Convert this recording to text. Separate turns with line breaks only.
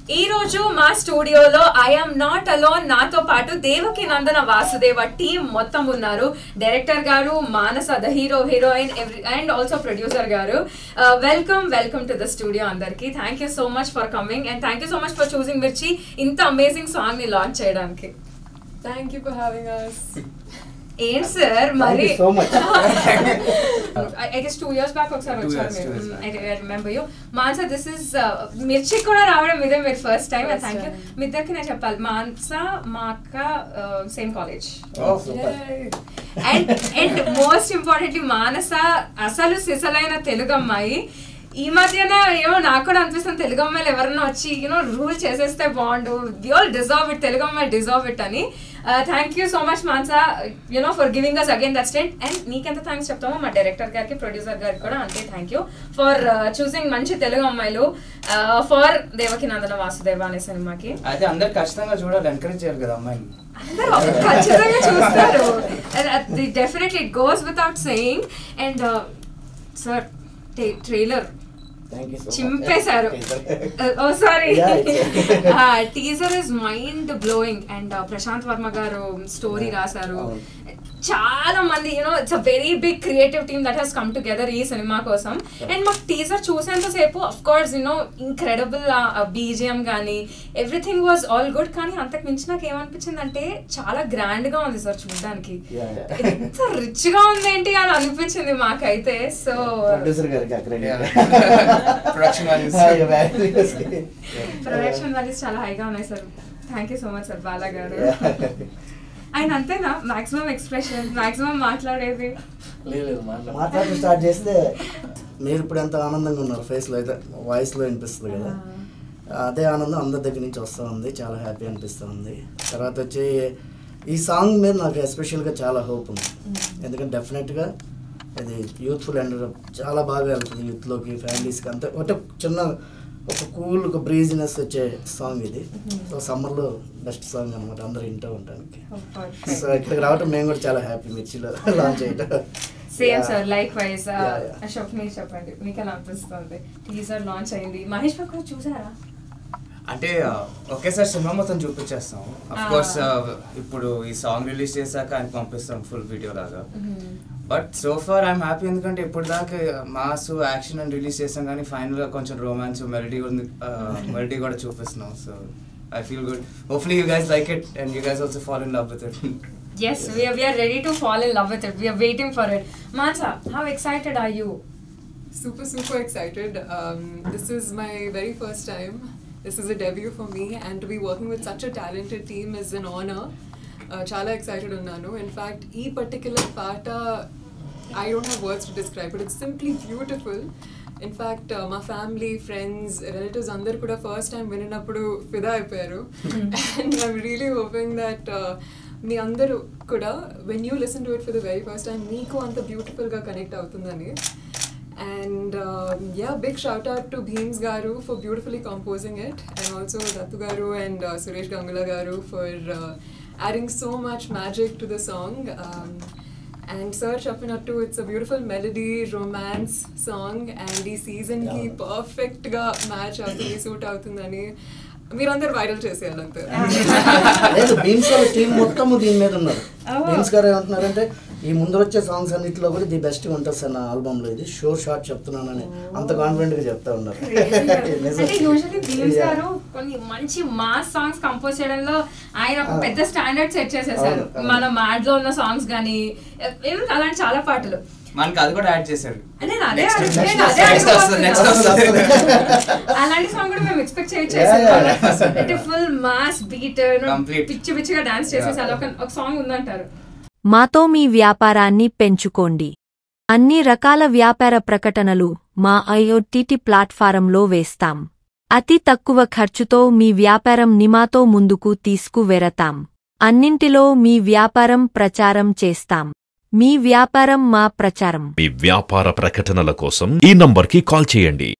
ఈ రోజు మా స్టూడియోలో ఐఎమ్ నాట్ అలోన్ నాతో పాటు దేవకి నందన వాసుదేవ టీమ్ మొత్తం ఉన్నారు. డైరెక్టర్ గారు, Manasa the heroine and also producer గారు. వెల్కమ్ టు ద స్టూడియో అందరికి. Thank you so much for coming and thank you so much for choosing Mirchi ఇంత అమేజింగ్ సాంగ్ ని లాంచ్ చేయడానికి.
Thank you for having us.
ఏంటి sir మరి I guess 2 years back ఒకసారి వచ్చారు మీరు. I remember you. Manasa this is Mirchi కూడా రావడం ఇదే మీరు ఫస్ట్ టైం. Thank you. మీ ఇద్దరికి నేను చెప్పాలి, మాన్సా మా అక్క same college and most importantly Manasa అసలు సిసలైన తెలుగు అమ్మాయి. ఈ మధ్యన ఏమో నాకు కూడా అనిపిస్తుంది తెలుగు అమ్మాయిలు ఎవరన్నా వచ్చి రూల్ చేసేస్తే బాగుండు, we all deserve it, Telugu అమ్మాయి డిజర్వ్ ఇట్ అని. Thank you so much Mansa for giving us again that stint. And నీకెంత థ్యాంక్స్ చెప్తామో మా డైరెక్టర్ గారికి, ప్రొడ్యూసర్ గారికి కూడా అంతే థ్యాంక్ యూ ఫర్ చూసింగ్ మంచి తెలుగు అమ్మాయిలు ఫర్ దేవకి నందన వాసుదేవ అనే సినిమాకి.
అయితే అందరు ఖచ్చితంగా చూడాలి, ఎంకరేజ్ చేయాలి కదా అమ్మాయిని.
అందరూ ఖచ్చితంగా చూస్తారు, definitely it goes without saying. And sir trailer చింపేశారు. Oh sorry, teaser is mind blowing. And Prashanth Varma గారు స్టోరీ రాశారు. చాలా మంది it's a very big creative team that he's come together ఈ సినిమా కోసం. అండ్ మాకు టీజర్ చూసేంతసేపు అఫ్ కోర్స్ ఇంక్రెడిబుల్ బీజిఎం కానీ ఎవ్రీథింగ్ వాజ్ ఆల్ గుడ్. కానీ అంతకు మించి నాకు ఏమనిపించింది అంటే చాలా గ్రాండ్ గా ఉంది సార్ చూడడానికి. ఎంత రిచ్ గా ఉంది ఏంటి అని అనిపించింది మాకైతే. సో ప్రొడక్షన్ వాల్యూస్ చాలా హైగా ఉన్నాయి sir. Thank you so much sir Bala గారు. ఆయన అంతేనా మాక్సిమం ఎక్స్ప్రెషన్, మాక్సిమం మాట్లాడేది?
మాట్లాడి స్టార్ట్ చేస్తే మీరు ఇప్పుడు ఎంత ఆనందంగా ఉన్నారు, ఫేస్లో అయితే వాయిస్లో వినిపిస్తుంది కదా, అదే ఆనందం అందరి దగ్గర నుంచి వస్తూ ఉంది. చాలా హ్యాపీ అనిపిస్తూ ఉంది. తర్వాత వచ్చి ఈ సాంగ్ మీద నాకు ఎస్పెషల్గా చాలా హోప్ ఉంది. ఎందుకంటే డెఫినెట్గా ఇది యూత్ఫుల్ అండ్ చాలా బాగా వెళ్తుంది యూత్లోకి, ఫ్యామిలీస్కి. అంతే ఒకటే చిన్న ఒక కూల్ ఒక బ్రీజినెస్ వచ్చే సాంగ్ ఇది. సో సమ్మర్లో బెస్ట్ సాంగ్ అనమాట అందరూ వింటూ ఉండడానికి. సో ఇక్కడికి రావటం మేము కూడా చాలా హ్యాపీ మిర్చిలో లాంచ్ చేయటం.
Same sir, like wise. Ashok మీరు చెప్పండి, మీకు ఎలా అనిపిస్తుంది? టీజర్ లాంచ్ అయింది, మహేష్ బాబు కూడా చూసారా?
అంటే ఒకేసారి సినిమా మొత్తం చూపించేస్తాం. అఫ్ కోర్స్ ఇప్పుడు ఈ సాంగ్ రిలీజ్ చేశాక ఆయన పంపిస్తాం ఫుల్ వీడియో లాగా. But so far I'm happy, ఎందుకంటే ఇప్పుడు దాకా మాస్ యాక్షన్ అని రిలీజ్ చేసాం కానీ ఫైనల్గా కొంచెం రొమాన్స్ మెలడీ కూడా చూపిస్తున్నాం. So I feel good. Hopefully you guys like it and you guys also fall in love with it.
Yes, we are ready to fall in love with it. We are waiting for it. Mansa, how excited are you?
Super excited. This is my very first time. This is a debut for me, and to be working with such a talented team is an honor. Chala excited unnanu. In fact, ee particular part I don't have words to describe, but it's simply beautiful. In fact, my family, friends, relatives అందరు కూడా first time విన్నప్పుడు ఫిదా అయిపోయారు. And I'm really hoping that మీ అందరూ కూడా when you listen to it for the very first time మీకు అంత బ్యూటిఫుల్గా కనెక్ట్ అవుతుందని. And yeah, big shout out to Bheems garu for beautifully composing it, and also Dattu garu and Suresh Gangula garu for adding so much magic to the song. And sir చెప్పినట్టు it's a beautiful melody, romance song, and ఈ season కి perfect గా match అవుతుంది, suit అవుతుందని మీరందరూ viral చేసేయాలంతే.
లేదు, beams వాళ్ళ team మొత్తం దీని మీద ఉన్నారు. బీమ్స్ గారు ఏమంటున్నారంటే ఈ ముందు వచ్చే సాంగ్స్ అన్నింటిలో కూడా ది బెస్ట్ ఉంటుంది సార్ నా ఆల్బమ్ లో, ఇది షోర్ షార్ట్ చెప్తున్నానని అంత కాన్ఫిడెంట్ గా చెప్తా ఉన్నారు.
కొన్ని మంచి మాస్ సాంగ్స్ కంపోజ్ చేయడంలో ఆయన ఒక పెద్ద స్టాండర్డ్ సెట్ చేసేసారు. మన మ్యాడ్ లో ఉన్న సాంగ్స్ గానీ అలాంటి చాలా పాటలు
మనకి అది కూడా యాడ్ చేశారు.
అలాంటి సాంగ్ కూడా మేము ఎక్స్పెక్ట్ చేయొచ్చు. ఫుల్ మాస్ బీట్ పిచ్చి పిచ్చిగా డాన్స్ చేసేసి అలా ఒక సాంగ్ ఉందంటారు.
మాతో మీ వ్యాపారాన్ని పెంచుకోండి. అన్ని రకాల వ్యాపార ప్రకటనలు మా IOTT ప్లాట్ఫారంలో వేస్తాం. అతి తక్కువ ఖర్చుతో మీ వ్యాపారం నిమాతో ముందుకు తీసుకువెరతాం. అన్నింటిలో మీ వ్యాపారం ప్రచారం చేస్తాం. మీ వ్యాపారం మా ప్రచారం.
మీ వ్యాపార ప్రకటనల కోసం ఈ నంబర్కి కాల్ చేయండి.